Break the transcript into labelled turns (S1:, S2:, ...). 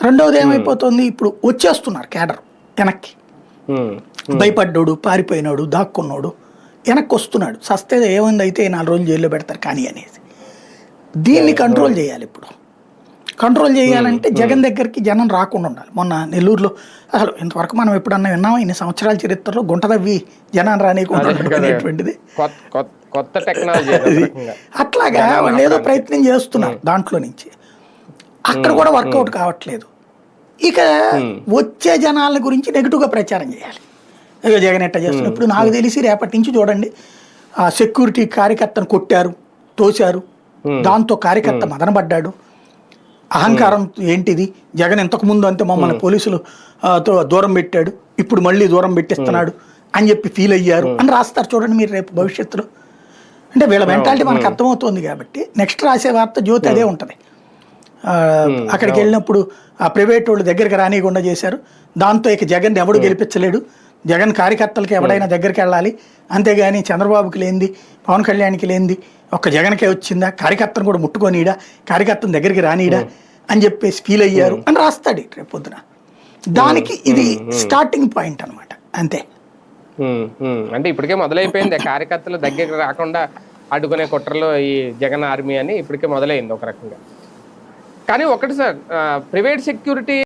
S1: రెండవది ఏమైపోతుంది, ఇప్పుడు వచ్చేస్తున్నారు కేడర్ వెనక్కి. భయపడ్డాడు, పారిపోయినాడు, దాక్కున్నాడు, వెనక్కి వస్తున్నాడు. సస్తే ఏమైంది అయితే 4 రోజులు జైల్లో పెడతారు కానీ అనేసి. దీన్ని కంట్రోల్ చేయాలి. ఇప్పుడు కంట్రోల్ చేయాలంటే జగన్ దగ్గరికి జనం రాకుండా ఉండాలి. మొన్న నెల్లూరులో అసలు ఇంతవరకు మనం ఎప్పుడన్నా విన్నామా ఇన్ని సంవత్సరాల చరిత్రలో గుంట తవ్వి జనాన్ని రానియకుండా అనేటువంటిది
S2: కొత్త టెక్నాలజీ.
S1: అట్లాగా వాళ్ళు ఏదో ప్రయత్నం చేస్తున్నారు దాంట్లో నుంచి. అక్కడ కూడా వర్కౌట్ కావట్లేదు. ఇక వచ్చే జనాల గురించి నెగిటివ్గా ప్రచారం చేయాలి. ఇక జగన్ ఎట్ట చేస్తున్నారు. ఇప్పుడు నాకు తెలిసి రేపటి నుంచి చూడండి, ఆ సెక్యూరిటీ కార్యకర్తను కొట్టారు, తోశారు, దాంతో కార్యకర్త మదనపడ్డాడు. అహంకారం ఏంటిది, జగన్ ఇంతకు ముందు అంతే మమ్మల్ని పోలీసులు దూరం పెట్టాడు, ఇప్పుడు మళ్ళీ దూరం పెట్టిస్తున్నాడు అని చెప్పి ఫీల్ అయ్యారు అని రాస్తారు చూడండి మీరు రేపు భవిష్యత్తులో. అంటే వీళ్ళ మెంటాలిటీ మనకు అర్థమవుతుంది కాబట్టి నెక్స్ట్ రాసే వార్త జ్యోతి అదే ఉంటుంది. అక్కడికి వెళ్ళినప్పుడు ఆ ప్రైవేట్ వాళ్ళు దగ్గరికి రానియకుండా చేశారు, దాంతో ఇక జగన్ ఎవడు గెలిపించలేడు, జగన్ కార్యకర్తలకి ఎవడైనా దగ్గరికి వెళ్ళాలి, అంతేగాని చంద్రబాబుకి లేనిది, పవన్ కళ్యాణ్కి లేనిది ఒక్క జగన్కే వచ్చిందా, కార్యకర్తను కూడా ముట్టుకొనియడా, కార్యకర్తను దగ్గరికి రానియడా అని చెప్పేసి ఫీల్ అయ్యారు అని రాస్తాడు రేపు పొద్దున. దానికి ఇది స్టార్టింగ్ పాయింట్ అనమాట. అంతే.
S2: అంటే ఇప్పటికే మొదలైపోయింది కార్యకర్తలు దగ్గరికి రాకుండా అడ్డుకునే కుట్రలో ఈ జగన్ ఆర్మీ అని ఇప్పటికే మొదలైంది ఒక రకంగా. కానీ ఒకటి సార్, ప్రైవేట్ సెక్యూరిటీ